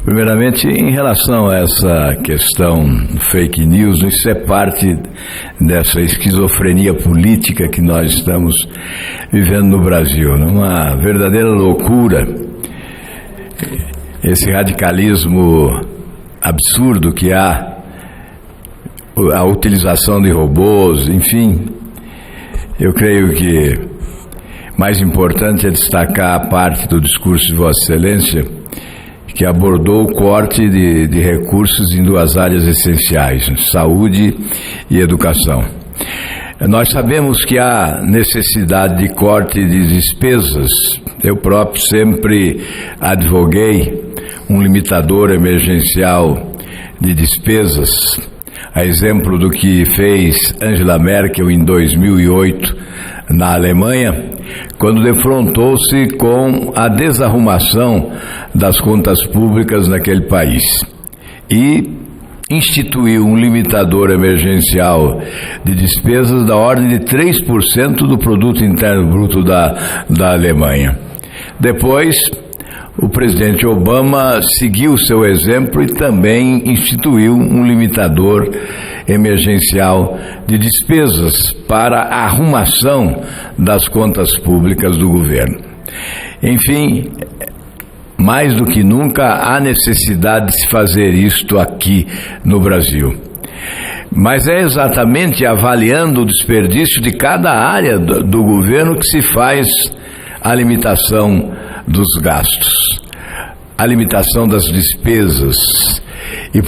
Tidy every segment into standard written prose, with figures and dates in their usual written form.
Primeiramente, em relação a essa questão fake news, isso é parte dessa esquizofrenia política que nós estamos vivendo no Brasil, uma verdadeira loucura. Esse radicalismo absurdo que há, a utilização de robôs, enfim, eu creio que mais importante é destacar a parte do discurso de Vossa Excelência que abordou o corte de recursos em duas áreas essenciais, saúde e educação. Nós sabemos que há necessidade de corte de despesas. Eu próprio sempre advoguei um limitador emergencial de despesas, a exemplo do que fez Angela Merkel em 2008 na Alemanha, quando defrontou-se com a desarrumação das contas públicas naquele país e instituiu um limitador emergencial de despesas da ordem de 3% do produto interno bruto da Alemanha. Depois, o presidente Obama seguiu seu exemplo e também instituiu um limitador emergencial de despesas para a arrumação das contas públicas do governo. Enfim, mais do que nunca há necessidade de se fazer isto aqui no Brasil. Mas é exatamente avaliando o desperdício de cada área do governo que se faz a limitação dos gastos, a limitação das despesas. E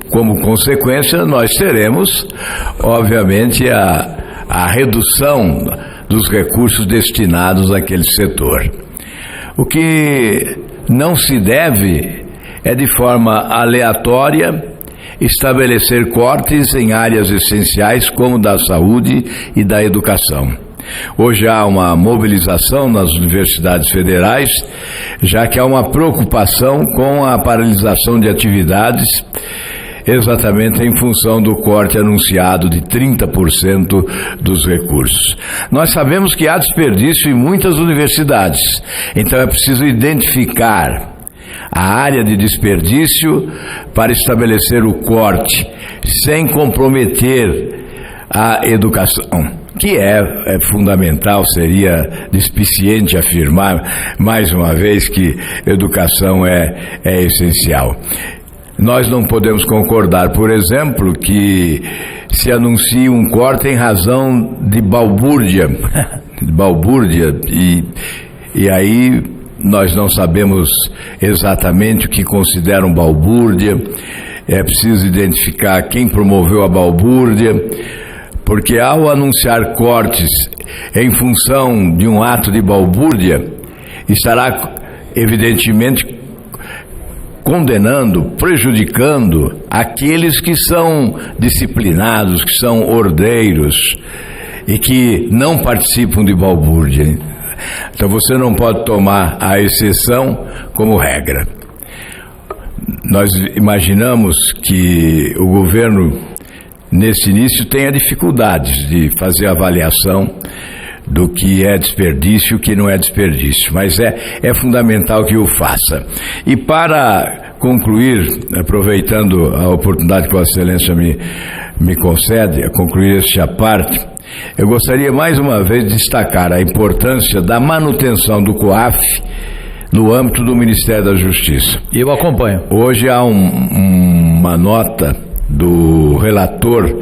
como consequência nós teremos, obviamente, a redução dos recursos destinados àquele setor. O que não se deve é, de forma aleatória, estabelecer cortes em áreas essenciais como da saúde e da educação. Hoje há uma mobilização nas universidades federais, já que há uma preocupação com a paralisação de atividades, exatamente em função do corte anunciado de 30% dos recursos. Nós sabemos que há desperdício em muitas universidades, então é preciso identificar a área de desperdício para estabelecer o corte, sem comprometer a educação, que é fundamental. Seria despiciente afirmar mais uma vez que educação é essencial. Nós não podemos concordar, por exemplo, que se anuncie um corte em razão de balbúrdia, e aí nós não sabemos exatamente o que consideram balbúrdia. É preciso identificar quem promoveu a balbúrdia, porque ao anunciar cortes em função de um ato de balbúrdia, estará evidentemente condenando, prejudicando aqueles que são disciplinados, que são ordeiros e que não participam de balbúrdia. Então você não pode tomar a exceção como regra. Nós imaginamos que o governo, nesse início, tenha dificuldades de fazer avaliação do que é desperdício e o que não é desperdício, mas é fundamental que o faça. E para concluir, aproveitando a oportunidade que Vossa Excelência me concede, a concluir esta parte, eu gostaria mais uma vez de destacar a importância da manutenção do COAF no âmbito do Ministério da Justiça. E eu acompanho. Hoje há uma nota do relator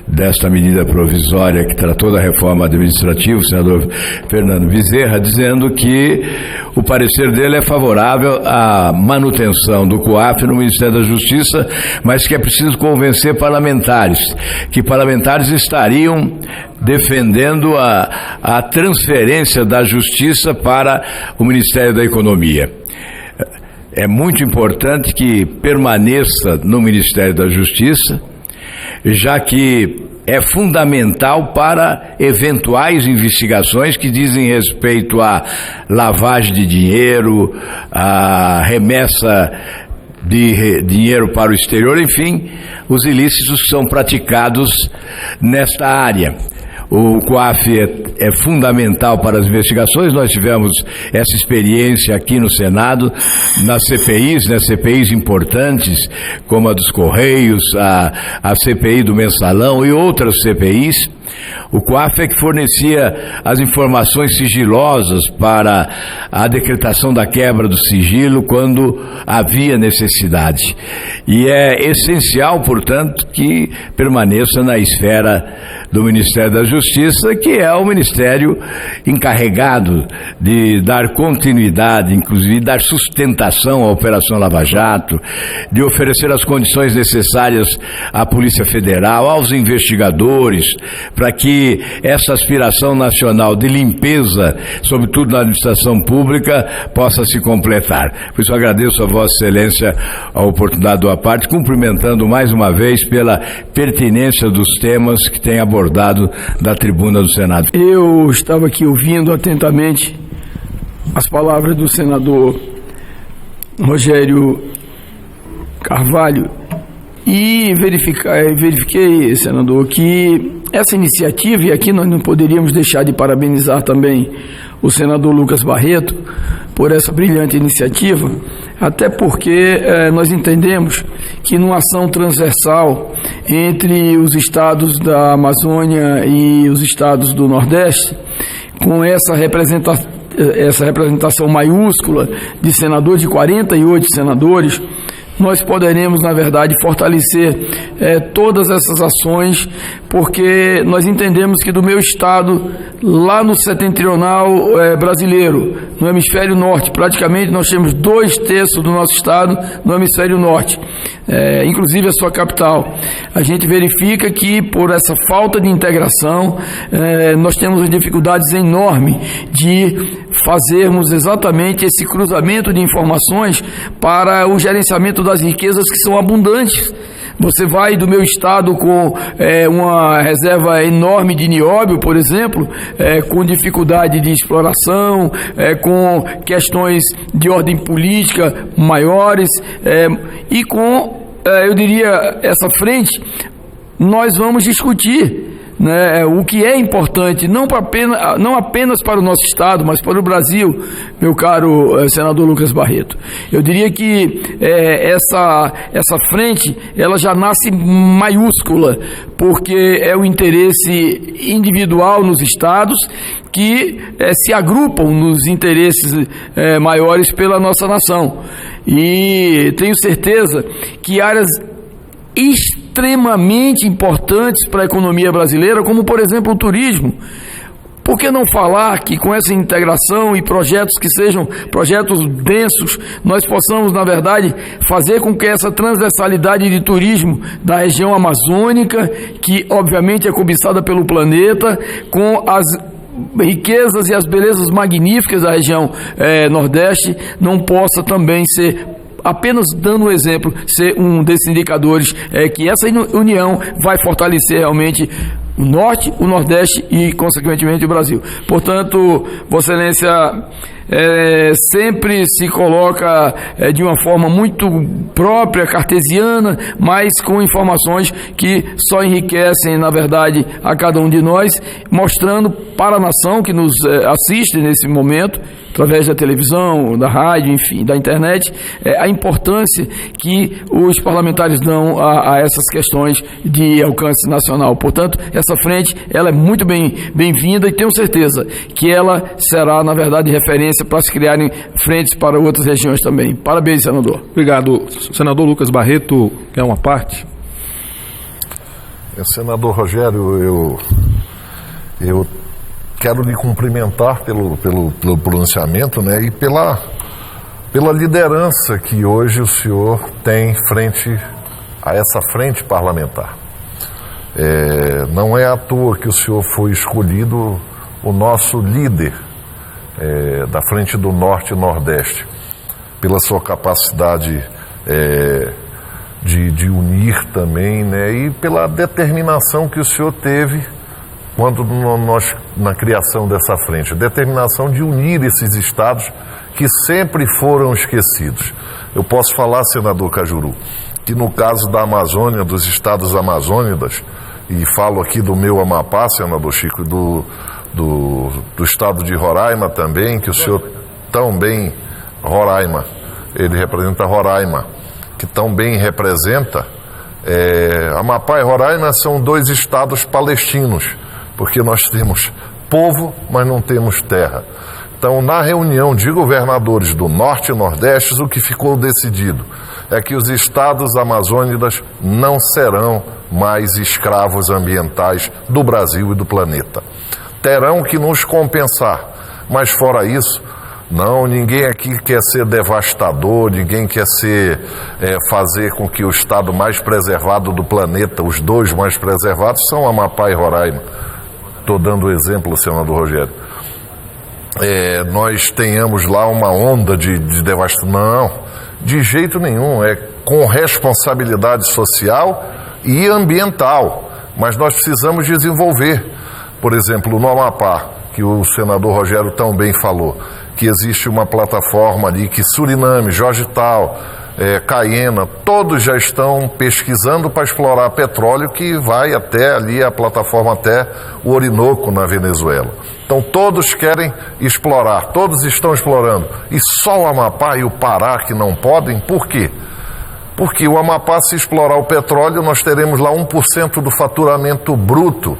desta medida provisória que tratou da reforma administrativa, o senador Fernando Bezerra, dizendo que o parecer dele é favorável à manutenção do COAF no Ministério da Justiça, mas que é preciso convencer parlamentares, que parlamentares estariam defendendo a transferência da Justiça para o Ministério da Economia. É muito importante que permaneça no Ministério da Justiça, já que é fundamental para eventuais investigações que dizem respeito à lavagem de dinheiro, à remessa de dinheiro para o exterior, enfim, os ilícitos são praticados nesta área. O COAF é fundamental para as investigações. Nós tivemos essa experiência aqui no Senado, nas CPIs, né, CPIs importantes, como a dos Correios, a CPI do Mensalão e outras CPIs. O COAF é que fornecia as informações sigilosas para a decretação da quebra do sigilo quando havia necessidade. E é essencial, portanto, que permaneça na esfera do Ministério da Justiça, que é o ministério encarregado de dar continuidade, inclusive dar sustentação à Operação Lava Jato, de oferecer as condições necessárias à Polícia Federal, aos investigadores, para que essa aspiração nacional de limpeza, sobretudo na administração pública, possa se completar. Por isso agradeço a Vossa Excelência a oportunidade da parte, cumprimentando mais uma vez pela pertinência dos temas que tem abordado da tribuna do Senado. Eu estava aqui ouvindo atentamente as palavras do senador Rogério Carvalho e verifiquei, senador, que essa iniciativa, e aqui nós não poderíamos deixar de parabenizar também o senador Lucas Barreto por essa brilhante iniciativa, até porque nós entendemos que numa ação transversal entre os estados da Amazônia e os estados do Nordeste, com essa representação maiúscula de senadores, de 48 senadores, nós poderemos, na verdade, fortalecer todas essas ações, porque nós entendemos que do meu estado, lá no setentrional brasileiro, no hemisfério norte, praticamente nós temos 2/3 do nosso estado no hemisfério norte, inclusive a sua capital. A gente verifica que, por essa falta de integração, nós temos dificuldades enormes de fazermos exatamente esse cruzamento de informações para o gerenciamento das riquezas que são abundantes. Você vai do meu estado com uma reserva enorme de nióbio, por exemplo, com dificuldade de exploração, com questões de ordem política maiores, e com, eu diria, essa frente, nós vamos discutir, né, o que é importante, não apenas para o nosso estado, mas para o Brasil, meu caro senador Lucas Barreto. Eu diria que essa frente, ela já nasce maiúscula, porque é o interesse individual nos estados que se agrupam nos interesses maiores pela nossa nação. E tenho certeza que áreas extremamente importantes para a economia brasileira, como por exemplo o turismo. Por que não falar que com essa integração e projetos que sejam projetos densos, nós possamos, na verdade, fazer com que essa transversalidade de turismo da região amazônica, que obviamente é cobiçada pelo planeta, com as riquezas e as belezas magníficas da região Nordeste, não possa também ser, apenas dando um exemplo, ser um desses indicadores que essa união vai fortalecer realmente o Norte, o Nordeste e, consequentemente, o Brasil. Portanto, Vossa Excelência sempre se coloca de uma forma muito própria, cartesiana, mas com informações que só enriquecem, na verdade, a cada um de nós, mostrando para a nação que nos assiste nesse momento, através da televisão, da rádio, enfim, da internet, a importância que os parlamentares dão a essas questões de alcance nacional. Portanto, essa frente, ela é muito bem-vinda e tenho certeza que ela será, na verdade, referência para se criarem frentes para outras regiões também. Parabéns, senador. Obrigado. Senador Lucas Barreto, quer uma parte? Senador Rogério, eu quero lhe cumprimentar pelo pronunciamento, né, e pela liderança que hoje o senhor tem frente a essa frente parlamentar. Não é à toa que o senhor foi escolhido o nosso líder da frente do Norte e Nordeste, pela sua capacidade de unir também, né, e pela determinação que o senhor teve quando nós, na criação dessa frente, determinação de unir esses estados que sempre foram esquecidos. Eu posso falar, senador Cajuru, que no caso da Amazônia, dos estados amazônicos, e falo aqui do meu Amapá, senador Chico, do estado de Roraima também, que o senhor tão bem, Roraima, ele representa Roraima, que tão bem representa. Amapá e Roraima são 2 estados palestinos, porque nós temos povo, mas não temos terra. Então, na reunião de governadores do Norte e Nordeste, o que ficou decidido é que os estados amazônicos não serão mais escravos ambientais do Brasil e do planeta. Terão que nos compensar, mas fora isso, não, ninguém aqui quer ser devastador, ninguém quer fazer com que o estado mais preservado do planeta, os 2 mais preservados, são Amapá e Roraima. Estou dando o exemplo, senador Rogério. Nós tenhamos lá uma onda de devastação. Não, de jeito nenhum. É com responsabilidade social e ambiental. Mas nós precisamos desenvolver. Por exemplo, no Amapá, que o senador Rogério também falou, que existe uma plataforma ali que Suriname, Georgetown, Cayena, todos já estão pesquisando para explorar petróleo que vai até ali, a plataforma até o Orinoco, na Venezuela. Então todos querem explorar, todos estão explorando. E só o Amapá e o Pará que não podem, por quê? Porque o Amapá, se explorar o petróleo, nós teremos lá 1% do faturamento bruto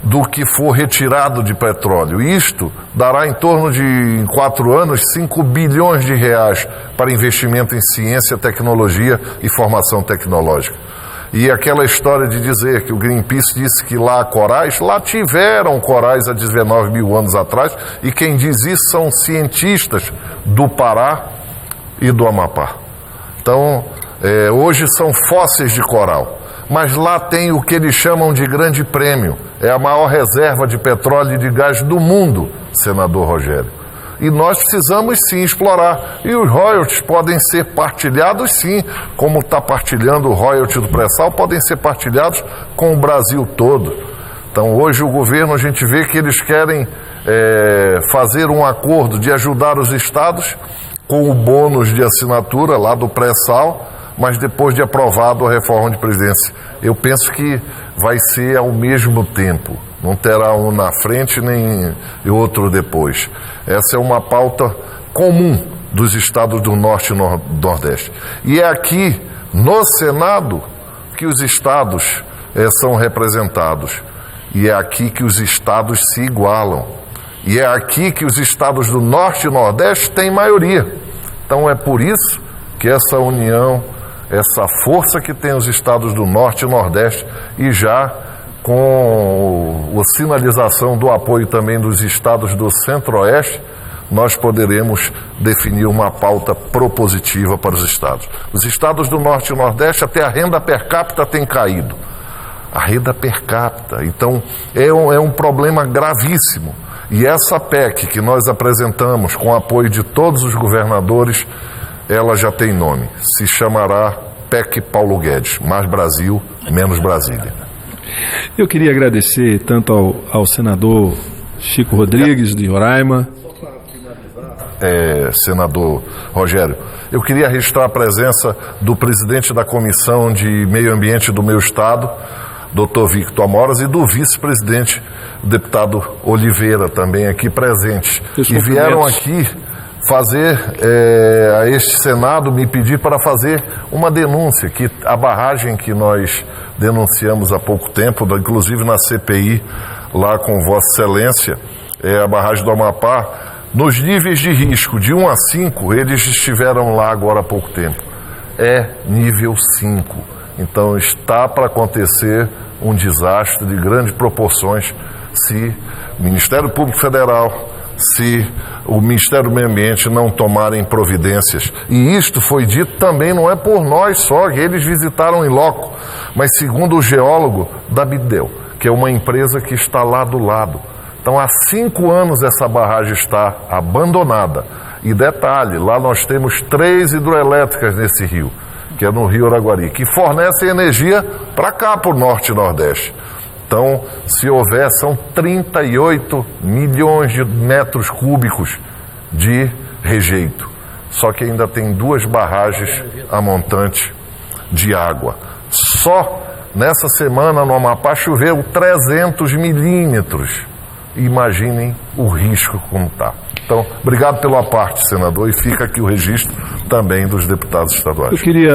do que for retirado de petróleo. Isto dará em torno de, em 4 anos, 5 bilhões de reais para investimento em ciência, tecnologia e formação tecnológica. E aquela história de dizer que o Greenpeace disse que lá há corais, lá tiveram corais há 19 mil anos atrás, e quem diz isso são cientistas do Pará e do Amapá. Então, hoje são fósseis de coral. Mas lá tem o que eles chamam de grande prêmio. É a maior reserva de petróleo e de gás do mundo, senador Rogério. E nós precisamos sim explorar. E os royalties podem ser partilhados sim, como está partilhando o royalty do pré-sal, podem ser partilhados com o Brasil todo. Então hoje o governo, a gente vê que eles querem fazer um acordo de ajudar os estados com o bônus de assinatura lá do pré-sal, mas depois de aprovado a reforma de presidência. Eu penso que vai ser ao mesmo tempo, não terá um na frente nem outro depois. Essa é uma pauta comum dos estados do Norte e Nordeste. E é aqui, no Senado, que os estados são representados. E é aqui que os estados se igualam. E é aqui que os estados do Norte e Nordeste têm maioria. Então é por isso que essa união, essa força que tem os estados do Norte e Nordeste, e já com a sinalização do apoio também dos estados do Centro-Oeste, nós poderemos definir uma pauta propositiva para os estados. Os estados do Norte e Nordeste, até a renda per capita tem caído. A renda per capita. Então, é um problema gravíssimo. E essa PEC que nós apresentamos com o apoio de todos os governadores, ela já tem nome, se chamará PEC Paulo Guedes, mais Brasil, menos Brasília. Eu queria agradecer tanto ao senador Chico Rodrigues, de Roraima. Senador Rogério, eu queria registrar a presença do presidente da Comissão de Meio Ambiente do meu estado, Dr. Victor Amoras, e do vice-presidente, o deputado Oliveira, também aqui presente. E vieram aqui fazer a este Senado, me pedir para fazer uma denúncia, que a barragem que nós denunciamos há pouco tempo, inclusive na CPI, lá com Vossa Excelência, a barragem do Amapá, nos níveis de risco de 1 a 5, eles estiveram lá agora há pouco tempo. É nível 5. Então está para acontecer um desastre de grandes proporções se o Ministério Público Federal, se o Ministério do Meio Ambiente não tomarem providências. E isto foi dito também, não é por nós só, que eles visitaram em loco, mas segundo o geólogo da Bidel, que é uma empresa que está lá do lado. Então há 5 anos essa barragem está abandonada. E detalhe, lá nós temos 3 hidroelétricas nesse rio, que é no Rio Araguari, que fornecem energia para cá, para o Norte e Nordeste. Então, se houver, são 38 milhões de metros cúbicos de rejeito. Só que ainda tem 2 barragens a montante de água. Só Nessa semana no Amapá choveu 300 milímetros. Imaginem o risco como está. Então, obrigado pela parte, senador, e fica aqui o registro também dos deputados estaduais. Eu queria